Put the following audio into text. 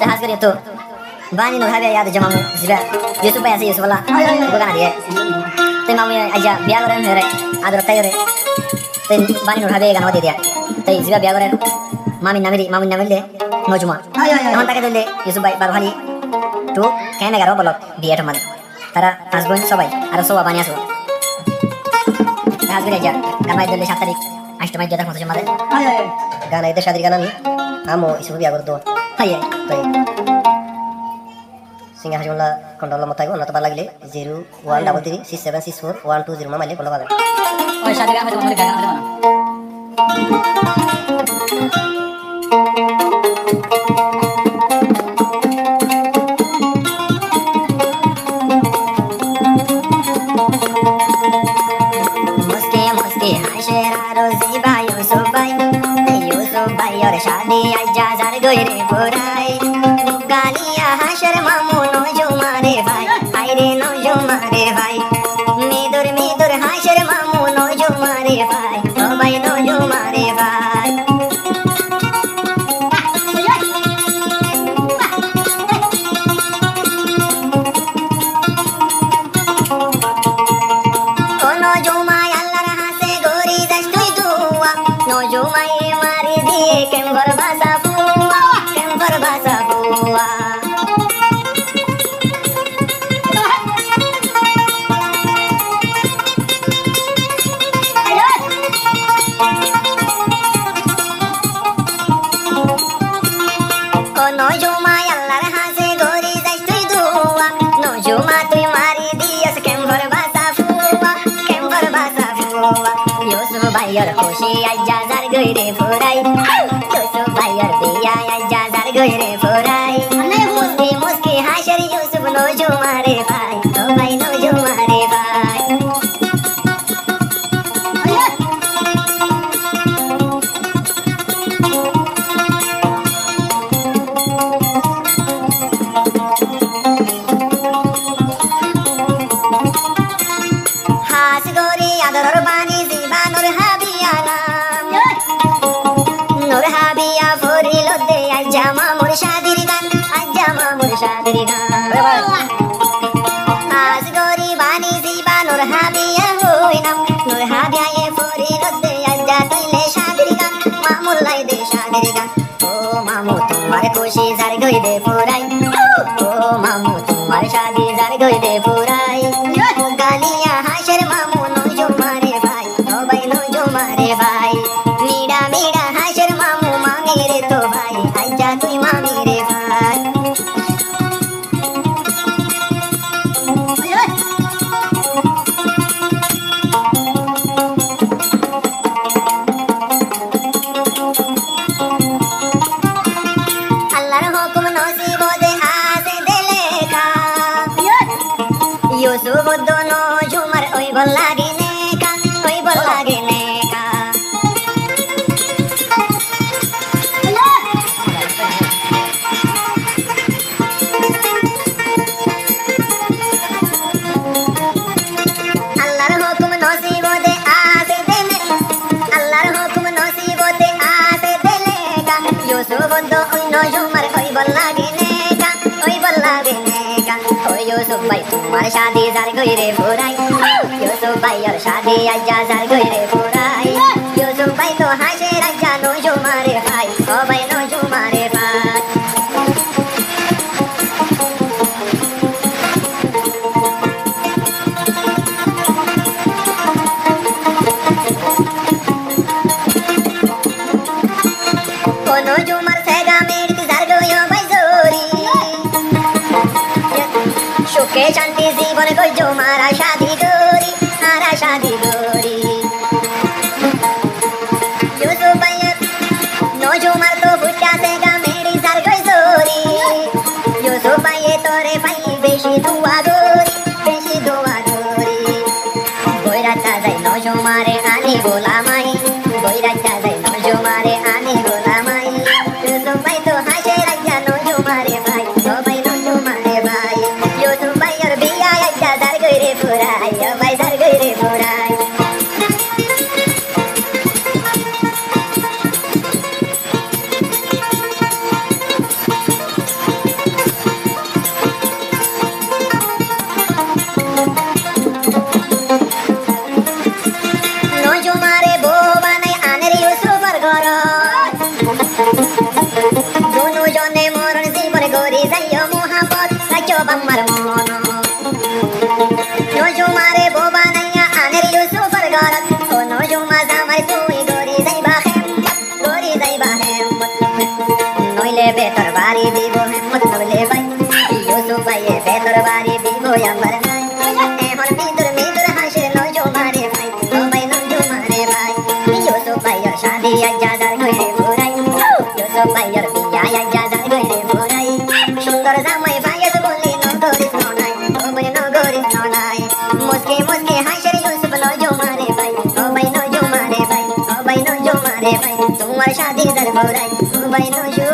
has got itu bani no habe yad jamamu ziba Yusuf ya Yusuf Allah bukan dia te mamu aja biar orang mere adar tayore te bani no habe ganwa dia te ziba biar orang mamu namiri de nojuma এখন তাকে দিলে Yusuf ভাই বার ভালি তো কেন এগারো বলক বিয়েটা মানে তারা হাজবেন্ড সবাই আর সব বানিয়ে আসো হাজবেন্ড যা গামাই দিলে 7 তারিখ আষ্টমাই জেতা খোঁজে মারে গানা এটা শাদির গানা নি আমো ইসু বিয়া করে দো হাই তাই সিঙ্গা হাজুল্লাহ কন্ট্রোল মত আইবো না তো ভালো লাগলে 01336764120 মাইলে বলো পাবেন ওই শাদির গানা মধ্যে গানা হবে না शादी आजा जर गोरे पुराई गालिया हाशर मामू नोजो मारे भाई हाय रे नोजो मारे भाई मिदुर हाशर मामू नोजो मारे भाई ओ भाई नोजो मारे भाई ओ नोजो माय अल्लाह रहा से गोरी दस्तुई दुआ नोजो my Kem berbahasa buah Oh no juma Allah hase gori dai dua no juma tu mari dia kem berbahasa buah Yusuf bayar khoshi aja zar goire furai Yusuf bayar biya aja zar goire furai muski hashar Yusuf no jumare bhai o bhai no jumare bhai has gori ador bani zibanur habiyana nur habiya forilo de ajama murshadiri gan has gori bani zibanur habiya hoinam nur habiya ye forilo de ajja tile shadiri gan mamul lai de shadiri gan o mamu tumhare khushi zar goi de purai o mamu tumhare shadi zar goi de purai galiya hashar mamu no jumare bhai o bhai no jumare bhai mira hashar mamu mami re to bhai ajja tu mami re bhai Allah ro hukum nasibo de aase dele ka Yusuf dono jumar oi bol lagine ka Allah ro hukum nasibo de aase dele ka Yusuf do no jumar oi bol lagine ka o Yusuf bhai tumhar shadi zar goi re purai Yusuf bhai aur shadi aja zar goi re purai Yusuf bhai to hashe raja no jumare bhai o bhai no jumare bhai o no jumar sega mir zar goi o bhai zori সুখে শান্তি জীবন গইজো মারা শাদি গরি Yusuf ভাইয়া নজো মার তো ফুটা সেগা Mary সার গই জরি Yusuf ভাইয়ে তোরে ভাই বেশি দুয়া গরি বইরাটা যাই নজো মারে আনি গোলামাই Yusuf ভাই তো হাসে রাজা নজো মারে ভাই ও ভাই নজো মারে ভাই Yusuf ভাই আর বিয়া আজা জার গই রে পুরাই ও ভাই জার গই রে পুরাই নইলে বেতর বাড়ি দিব হেমত নইলে ভাই ইউসুফ ভাইয়ে বেতর বাড়ি দিব আমার নাই এখন ভিতর ভিতর হাসে নজো মারে ভাই ও ভাই নজো মারে ভাই ইউসুফ ভাইয়ের শাদি এক যাদার গইরে ফুরাই ইউসুফ ভাইয়ের বিয়া এক যাদার গইরে ফুরাই সুন্দর জামাই ভাইয়ের বলি নগরিস ননাই ও ভাই নগরিস ননাই মুসকে মুসকে হাসে ইউসুফ নজো মারে ভাই ও ভাই নজো মারে ভাই ও ভাই নজো মারে ভাই তোমার শাদি দর ফুরাই ও ভাই নজো